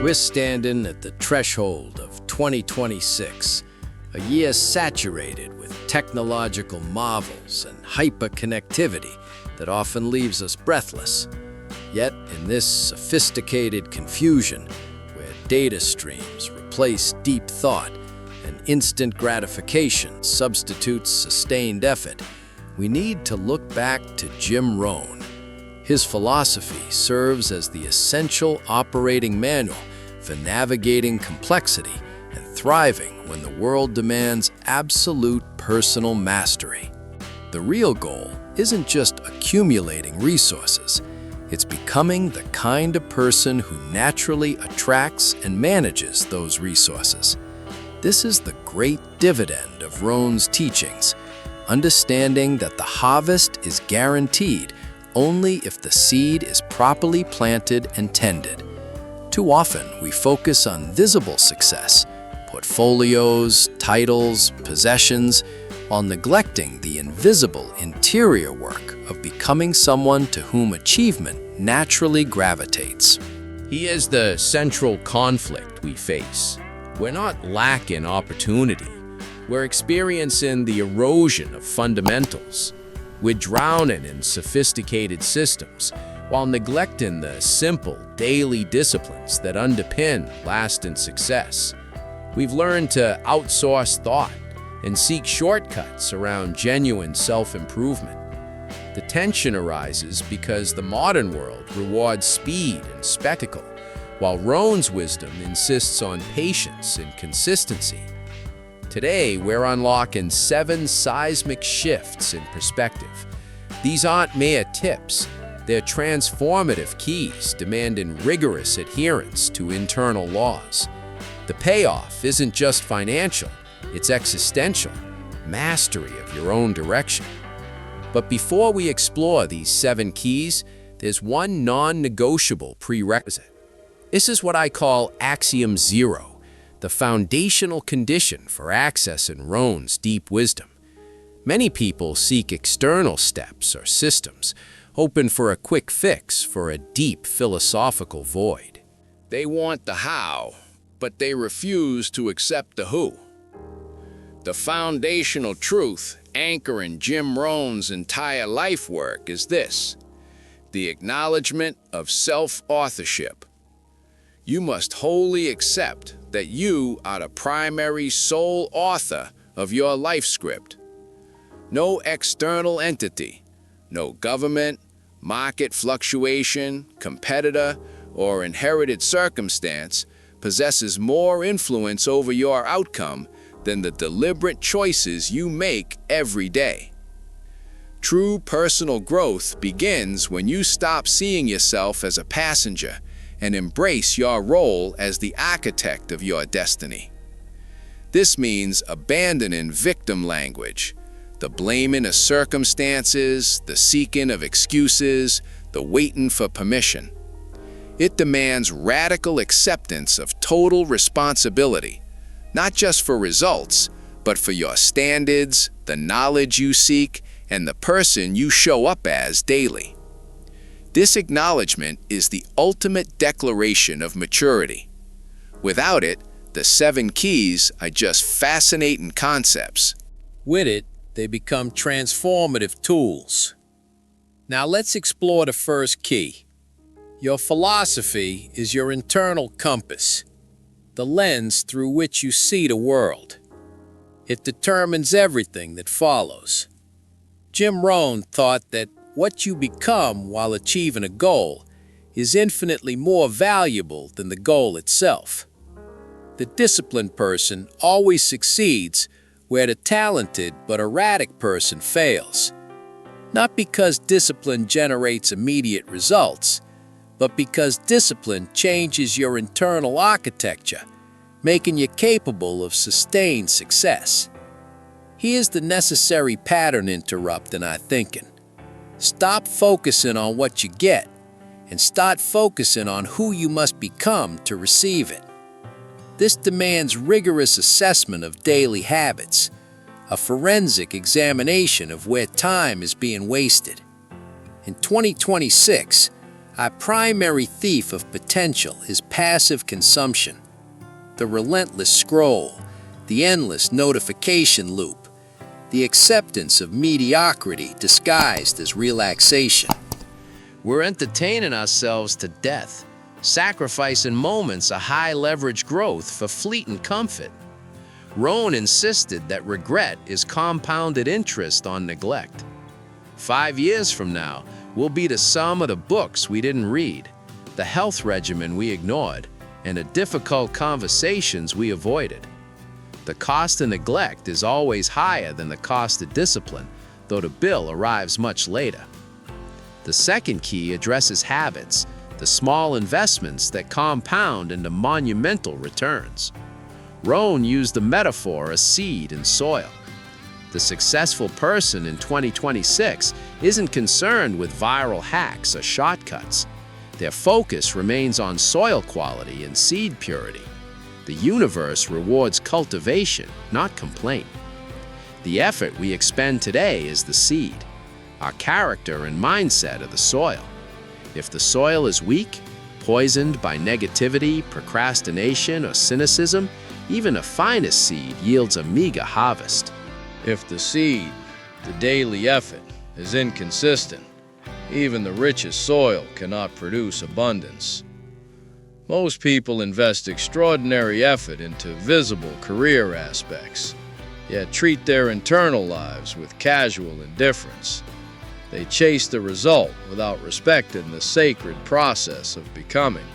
We're standing at the threshold of 2026, a year saturated with technological marvels and hyperconnectivity that often leaves us breathless. Yet, in this sophisticated confusion, where data streams replace deep thought and instant gratification substitutes sustained effort, we need to look back to Jim Rohn. His philosophy serves as the essential operating manual for navigating complexity and thriving when the world demands absolute personal mastery. The real goal isn't just accumulating resources, it's becoming the kind of person who naturally attracts and manages those resources. This is the great dividend of Rohn's teachings, understanding that the harvest is guaranteed only if the seed is properly planted and tended. Too often, we focus on visible success, portfolios, titles, possessions, while neglecting the invisible interior work of becoming someone to whom achievement naturally gravitates. He is the central conflict we face. We're not lacking opportunity. We're experiencing the erosion of fundamentals. We're drowning in sophisticated systems while neglecting the simple daily disciplines that underpin lasting success. We've learned to outsource thought and seek shortcuts around genuine self-improvement. The tension arises because the modern world rewards speed and spectacle, while Rohn's wisdom insists on patience and consistency. Today, we're unlocking 7 seismic shifts in perspective. These aren't mere tips, they're transformative keys demanding rigorous adherence to internal laws. The payoff isn't just financial, it's existential, mastery of your own direction. But before we explore these 7 keys, there's one non-negotiable prerequisite. This is what I call Axiom Zero, the foundational condition for accessing Rohn's deep wisdom. Many people seek external steps or systems, hoping for a quick fix for a deep philosophical void. They want the how, but they refuse to accept the who. The foundational truth anchoring Jim Rohn's entire life work is this: the acknowledgement of self-authorship. You must wholly accept that you are the primary sole author of your life script. No external entity, no government, market fluctuation, competitor, or inherited circumstance possesses more influence over your outcome than the deliberate choices you make every day. True personal growth begins when you stop seeing yourself as a passenger and embrace your role as the architect of your destiny. This means abandoning victim language, the blaming of circumstances, the seeking of excuses, the waiting for permission. It demands radical acceptance of total responsibility, not just for results, but for your standards, the knowledge you seek, and the person you show up as daily. This acknowledgement is the ultimate declaration of maturity. Without it, the 7 keys are just fascinating concepts. With it, they become transformative tools. Now let's explore the first key. Your philosophy is your internal compass, the lens through which you see the world. It determines everything that follows. Jim Rohn thought that what you become while achieving a goal is infinitely more valuable than the goal itself. The disciplined person always succeeds where the talented but erratic person fails. Not because discipline generates immediate results, but because discipline changes your internal architecture, making you capable of sustained success. Here's the necessary pattern interrupt in our thinking. Stop focusing on what you get and start focusing on who you must become to receive it. This demands rigorous assessment of daily habits, a forensic examination of where time is being wasted. In 2026, Our primary thief of potential is passive consumption. The relentless scroll, the endless notification loop, the acceptance of mediocrity disguised as relaxation. We're entertaining ourselves to death, sacrificing moments of high-leverage growth for fleeting comfort. Rohn insisted that regret is compounded interest on neglect. 5 years from now, we'll be the sum of the books we didn't read, the health regimen we ignored, and the difficult conversations we avoided. The cost of neglect is always higher than the cost of discipline, though the bill arrives much later. The second key addresses habits, the small investments that compound into monumental returns. Rohn used the metaphor of seed and soil. The successful person in 2026 isn't concerned with viral hacks or shortcuts. Their focus remains on soil quality and seed purity. The universe rewards cultivation, not complaint. The effort we expend today is the seed. Our character and mindset are the soil. If the soil is weak, poisoned by negativity, procrastination, or cynicism, even the finest seed yields a meager harvest. If the seed, the daily effort, is inconsistent, even the richest soil cannot produce abundance. Most people invest extraordinary effort into visible career aspects, yet treat their internal lives with casual indifference. They chase the result without respecting the sacred process of becoming.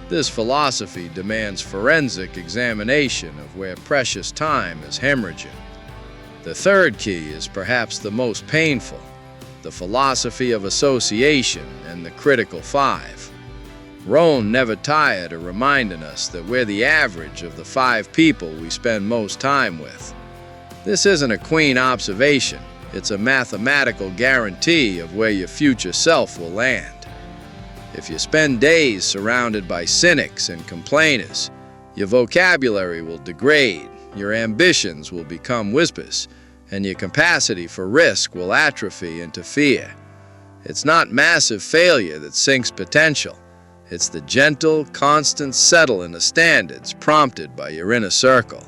This philosophy demands forensic examination of where precious time is hemorrhaging. The third key is perhaps the most painful, the philosophy of association and the critical five. Rohn never tired of reminding us that we're the average of the 5 people we spend most time with. This isn't a quaint observation, it's a mathematical guarantee of where your future self will land. If you spend days surrounded by cynics and complainers, your vocabulary will degrade, your ambitions will become whispers, and your capacity for risk will atrophy into fear. It's not massive failure that sinks potential. It's the gentle, constant settling of standards prompted by your inner circle.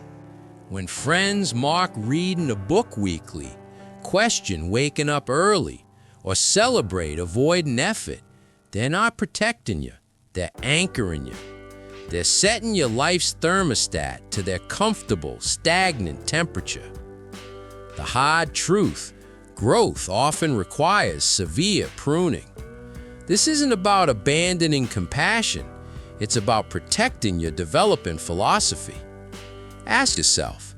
When friends mock reading a book weekly, question waking up early, or celebrate avoiding effort, they're not protecting you, they're anchoring you. They're setting your life's thermostat to their comfortable, stagnant temperature. The hard truth, growth often requires severe pruning. This isn't about abandoning compassion, it's about protecting your developing philosophy. Ask yourself,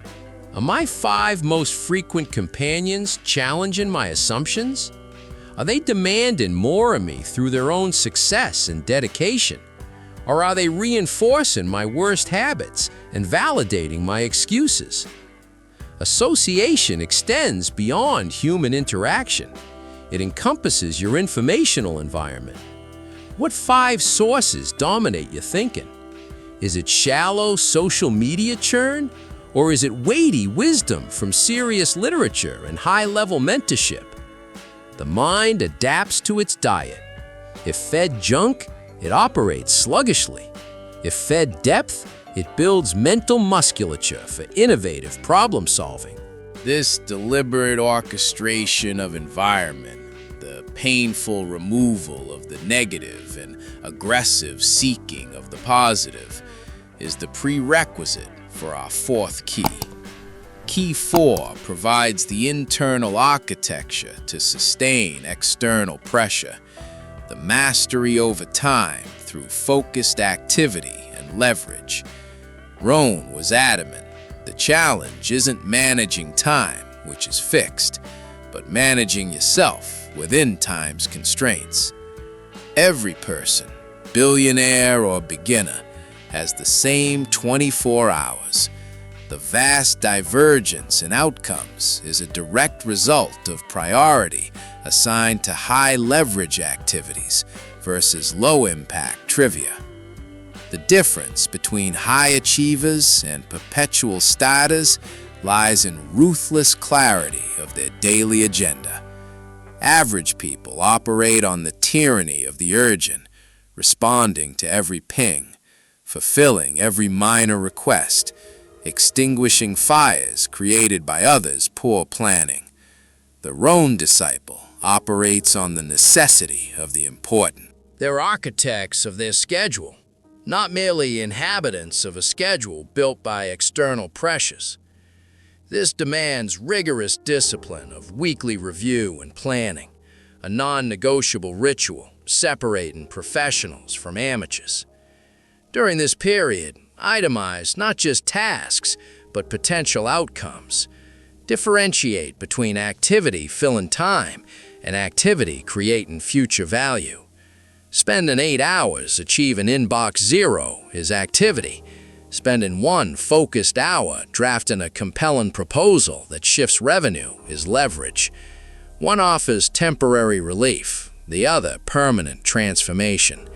are my 5 most frequent companions challenging my assumptions? Are they demanding more of me through their own success and dedication? Or are they reinforcing my worst habits and validating my excuses? Association extends beyond human interaction. It encompasses your informational environment. What 5 sources dominate your thinking? Is it shallow social media churn? Or is it weighty wisdom from serious literature and high-level mentorship? The mind adapts to its diet. If fed junk, it operates sluggishly. If fed depth, it builds mental musculature for innovative problem solving. This deliberate orchestration of environment, the painful removal of the negative and aggressive seeking of the positive, is the prerequisite for our 4th key. Key 4 provides the internal architecture to sustain external pressure, the mastery over time through focused activity and leverage. Rohn was adamant. The challenge isn't managing time, which is fixed, but managing yourself within time's constraints. Every person, billionaire or beginner, has the same 24 hours. The vast divergence in outcomes is a direct result of priority assigned to high-leverage activities versus low-impact trivia. The difference between high achievers and perpetual starters lies in ruthless clarity of their daily agenda. Average people operate on the tyranny of the urgent, responding to every ping, fulfilling every minor request, extinguishing fires created by others' poor planning. The Rohn disciple operates on the necessity of the important. They're architects of their schedule, not merely inhabitants of a schedule built by external pressures. This demands rigorous discipline of weekly review and planning, a non-negotiable ritual separating professionals from amateurs. During this period, itemize not just tasks, but potential outcomes. Differentiate between activity filling time and activity creating future value. Spending 8 hours achieving inbox zero is activity. Spending 1 focused hour drafting a compelling proposal that shifts revenue is leverage. One offers temporary relief, the other permanent transformation.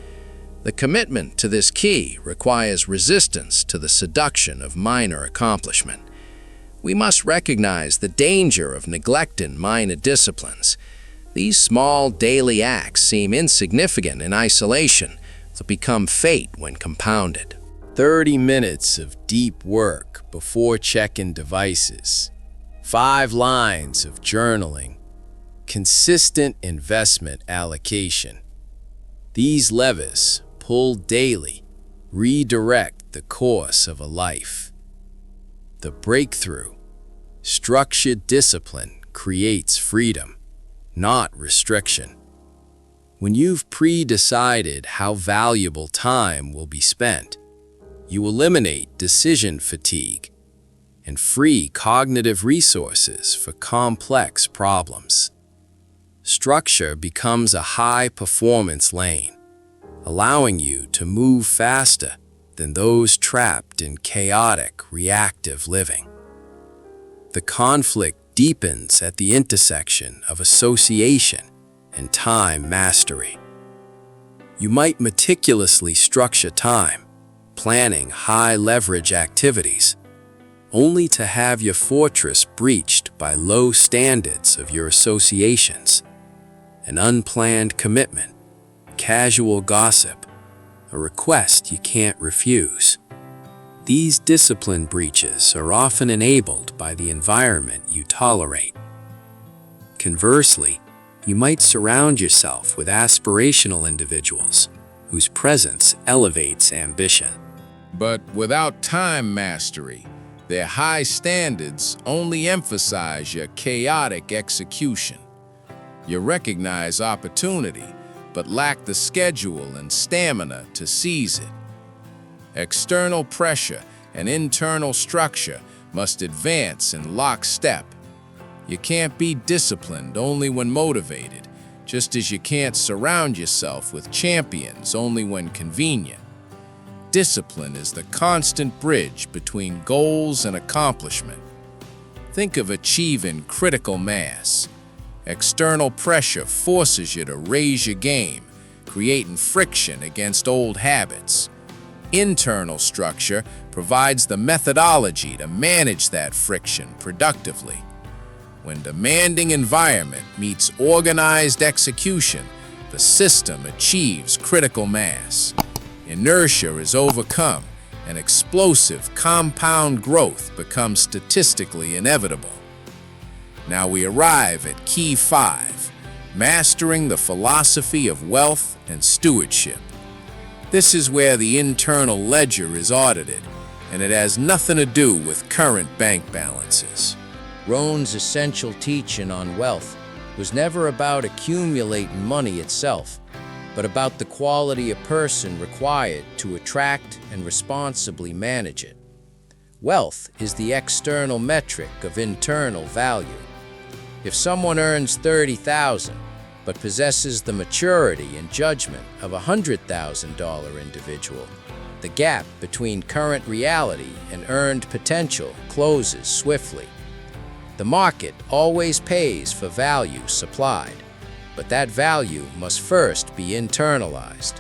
The commitment to this key requires resistance to the seduction of minor accomplishment. We must recognize the danger of neglecting minor disciplines. These small daily acts seem insignificant in isolation, but become fate when compounded. 30 minutes of deep work before checking devices, 5 lines of journaling, consistent investment allocation. These levers, pulled daily, redirect the course of a life. The breakthrough, structured discipline creates freedom, not restriction. When you've pre-decided how valuable time will be spent, you eliminate decision fatigue and free cognitive resources for complex problems. Structure becomes a high-performance lane, allowing you to move faster than those trapped in chaotic, reactive living. The conflict deepens at the intersection of association and time mastery. You might meticulously structure time, planning high-leverage activities, only to have your fortress breached by low standards of your associations, an unplanned commitment, casual gossip, a request you can't refuse. These discipline breaches are often enabled by the environment you tolerate. Conversely, you might surround yourself with aspirational individuals whose presence elevates ambition. But without time mastery, their high standards only emphasize your chaotic execution. You recognize opportunity, but lack the schedule and stamina to seize it. External pressure and internal structure must advance in lockstep. You can't be disciplined only when motivated, just as you can't surround yourself with champions only when convenient. Discipline is the constant bridge between goals and accomplishment. Think of achieving critical mass. External pressure forces you to raise your game, creating friction against old habits. Internal structure provides the methodology to manage that friction productively. When demanding environment meets organized execution, the system achieves critical mass. Inertia is overcome, and explosive compound growth becomes statistically inevitable. Now we arrive at Key 5, mastering the philosophy of wealth and stewardship. This is where the internal ledger is audited, and it has nothing to do with current bank balances. Rohn's essential teaching on wealth was never about accumulating money itself, but about the quality a person required to attract and responsibly manage it. Wealth is the external metric of internal value. If someone earns $30,000 but possesses the maturity and judgment of a $100,000 individual, the gap between current reality and earned potential closes swiftly. The market always pays for value supplied, but that value must first be internalized.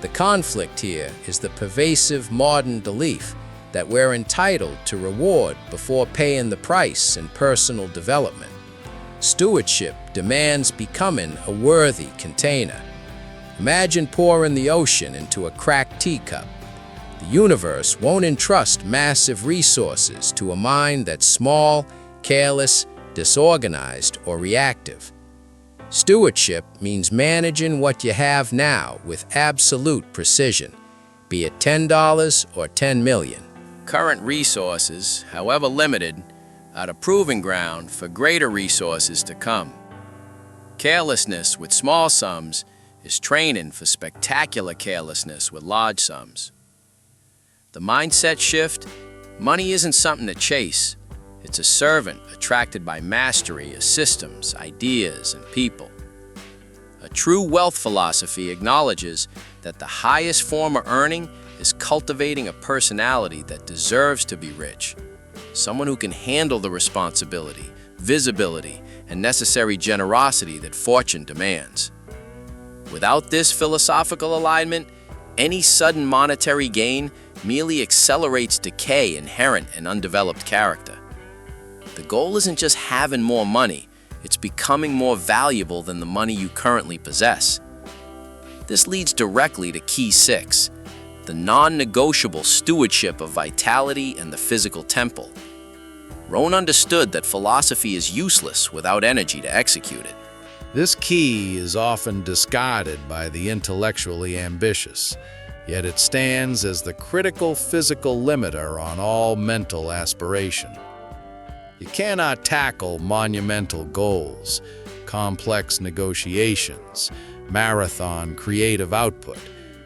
The conflict here is the pervasive modern belief that we're entitled to reward before paying the price in personal development. Stewardship demands becoming a worthy container. Imagine pouring the ocean into a cracked teacup. The universe won't entrust massive resources to a mind that's small, careless, disorganized, or reactive. Stewardship means managing what you have now with absolute precision, be it $10 or $10 million. Current resources, however limited, are the proving ground for greater resources to come. Carelessness with small sums is training for spectacular carelessness with large sums. The mindset shift: money isn't something to chase. It's a servant attracted by mastery of systems, ideas, and people. A true wealth philosophy acknowledges that the highest form of earning is cultivating a personality that deserves to be rich. Someone who can handle the responsibility, visibility, and necessary generosity that fortune demands. Without this philosophical alignment, any sudden monetary gain merely accelerates decay inherent in undeveloped character. The goal isn't just having more money, it's becoming more valuable than the money you currently possess. This leads directly to Key 6, the non-negotiable stewardship of vitality and the physical temple. Rohn understood that philosophy is useless without energy to execute it. This key is often discarded by the intellectually ambitious, yet it stands as the critical physical limiter on all mental aspiration. You cannot tackle monumental goals, complex negotiations, marathon creative output,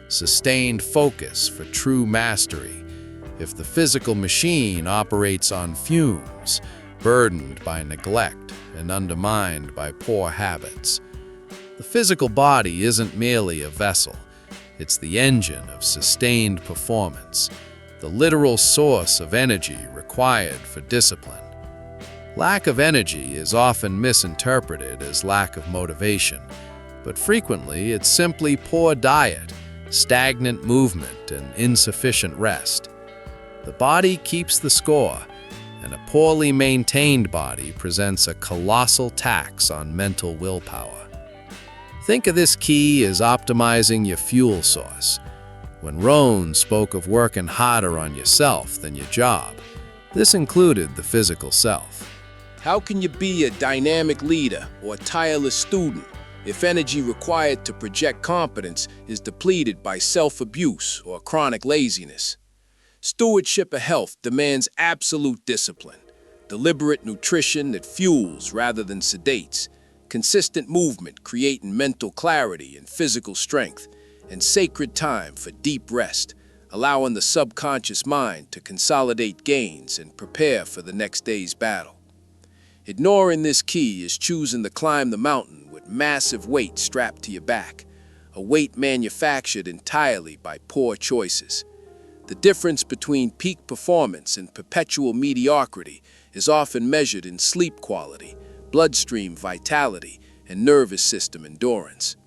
sustained focus for true mastery, if the physical machine operates on fumes, burdened by neglect and undermined by poor habits. The physical body isn't merely a vessel, it's the engine of sustained performance, the literal source of energy required for discipline. Lack of energy is often misinterpreted as lack of motivation, but frequently it's simply poor diet, stagnant movement, and insufficient rest. The body keeps the score, and a poorly maintained body presents a colossal tax on mental willpower. Think of this key as optimizing your fuel source. When Rohn spoke of working harder on yourself than your job, this included the physical self. How can you be a dynamic leader or a tireless student if energy required to project competence is depleted by self-abuse or chronic laziness? Stewardship of health demands absolute discipline, deliberate nutrition that fuels rather than sedates, consistent movement creating mental clarity and physical strength, and sacred time for deep rest, allowing the subconscious mind to consolidate gains and prepare for the next day's battle. Ignoring this key is choosing to climb the mountain with massive weight strapped to your back, a weight manufactured entirely by poor choices. The difference between peak performance and perpetual mediocrity is often measured in sleep quality, bloodstream vitality, and nervous system endurance.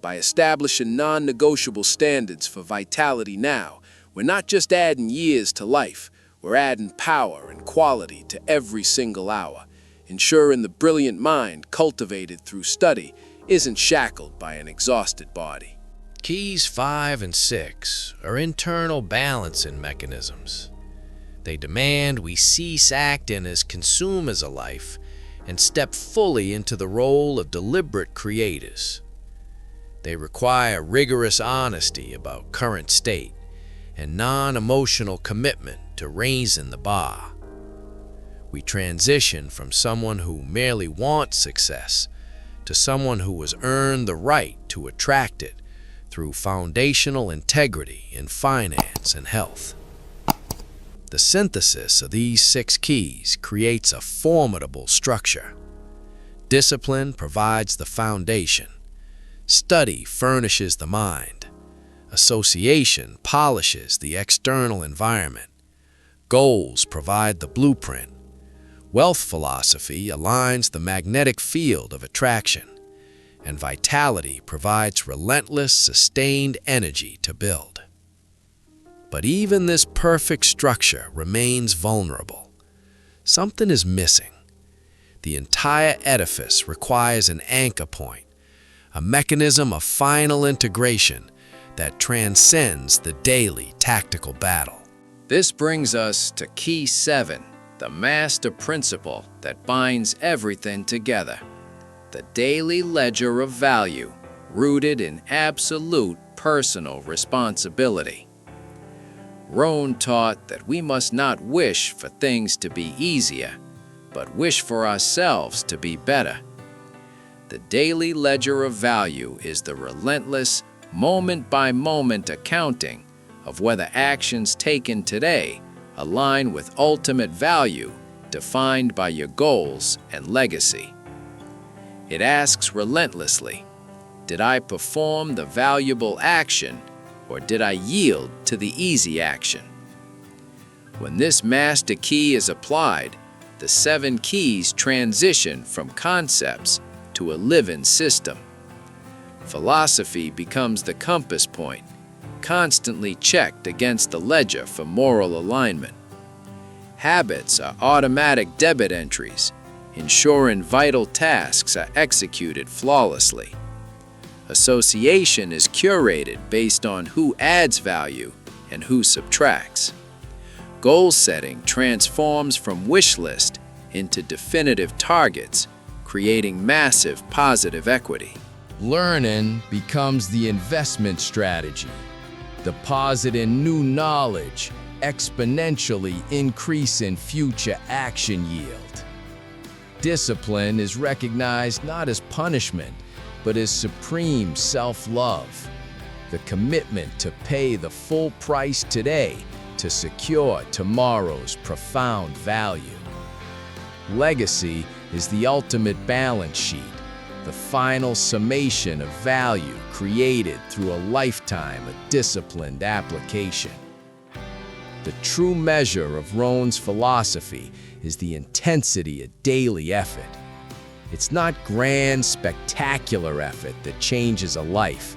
By establishing non-negotiable standards for vitality now, we're not just adding years to life, we're adding power and quality to every single hour, ensuring the brilliant mind cultivated through study isn't shackled by an exhausted body. Keys 5 and 6 are internal balancing mechanisms. They demand we cease acting as consumers of life and step fully into the role of deliberate creators. They require rigorous honesty about current state and non-emotional commitment to raising the bar. We transition from someone who merely wants success to someone who has earned the right to attract it through foundational integrity in finance and health. The synthesis of these 6 keys creates a formidable structure. Discipline provides the foundation. Study furnishes the mind. Association polishes the external environment. Goals provide the blueprint. Wealth philosophy aligns the magnetic field of attraction, and vitality provides relentless, sustained energy to build. But even this perfect structure remains vulnerable. Something is missing. the entire edifice requires an anchor point, a mechanism of final integration that transcends the daily tactical battle. This brings us to Key 7, the master principle that binds everything together. The daily ledger of value, rooted in absolute personal responsibility. Rohn taught that we must not wish for things to be easier, but wish for ourselves to be better. The daily ledger of value is the relentless, moment-by-moment accounting of whether actions taken today align with ultimate value defined by your goals and legacy. It asks relentlessly, did I perform the valuable action or did I yield to the easy action? When this master key is applied, the 7 keys transition from concepts to a living system. Philosophy becomes the compass point, constantly checked against the ledger for moral alignment. Habits are automatic debit entries, ensuring vital tasks are executed flawlessly. Association is curated based on who adds value and who subtracts. Goal setting transforms from wish list into definitive targets, creating massive positive equity. Learning becomes the investment strategy. Deposit in new knowledge, exponentially increasing future action yield. Discipline is recognized not as punishment, but as supreme self-love. The commitment to pay the full price today to secure tomorrow's profound value. Legacy is the ultimate balance sheet, the final summation of value created through a lifetime of disciplined application. The true measure of Rohn's philosophy is the intensity of daily effort. It's not grand, spectacular effort that changes a life,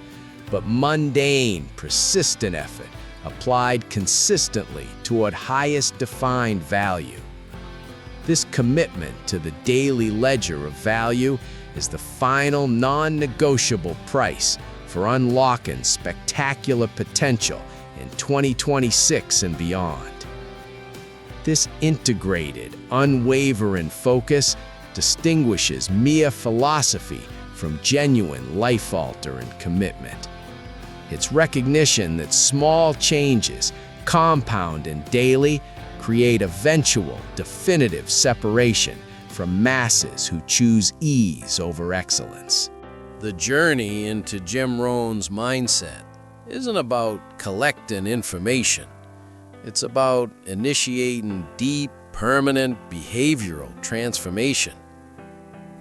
but mundane, persistent effort applied consistently toward highest defined value. This commitment to the daily ledger of value is the final non-negotiable price for unlocking spectacular potential in 2026 and beyond. This integrated, unwavering focus distinguishes mere philosophy from genuine life-altering commitment. It's recognition that small changes, compounding daily, create eventual, definitive separation from masses who choose ease over excellence. The journey into Jim Rohn's mindset isn't about collecting information. It's about initiating deep, permanent behavioral transformation.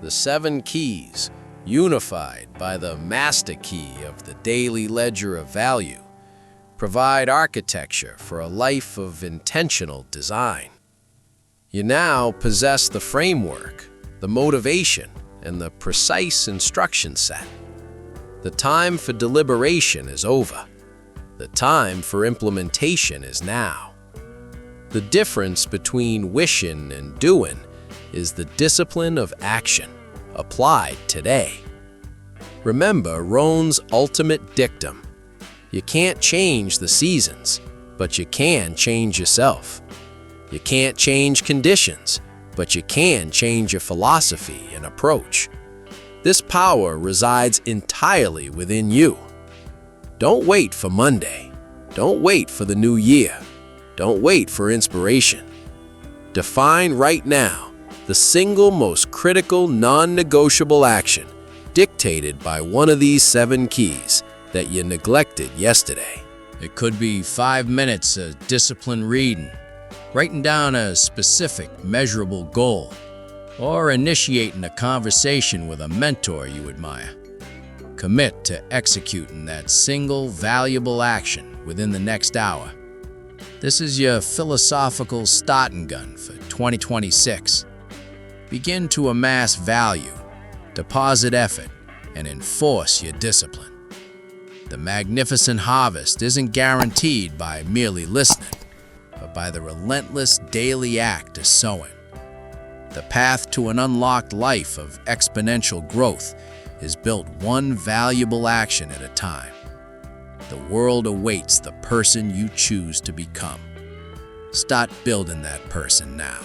The 7 keys, unified by the master key of the daily ledger of value, provide architecture for a life of intentional design. You now possess the framework, the motivation, and the precise instruction set. The time for deliberation is over. The time for implementation is now. The difference between wishing and doing is the discipline of action, applied today. Remember Rohn's ultimate dictum: you can't change the seasons, but you can change yourself. You can't change conditions, but you can change your philosophy and approach. This power resides entirely within you. Don't wait for Monday. Don't wait for the new year. Don't wait for inspiration. Define right now the single most critical non-negotiable action dictated by one of these 7 keys that you neglected yesterday. It could be 5 minutes of disciplined reading, writing down a specific, measurable goal, or initiating a conversation with a mentor you admire. Commit to executing that single, valuable action within the next hour. This is your philosophical starting gun for 2026. Begin to amass value, deposit effort, and enforce your discipline. The magnificent harvest isn't guaranteed by merely listening, but by the relentless daily act of sowing. The path to an unlocked life of exponential growth is built one valuable action at a time. The world awaits the person you choose to become. Start building that person now.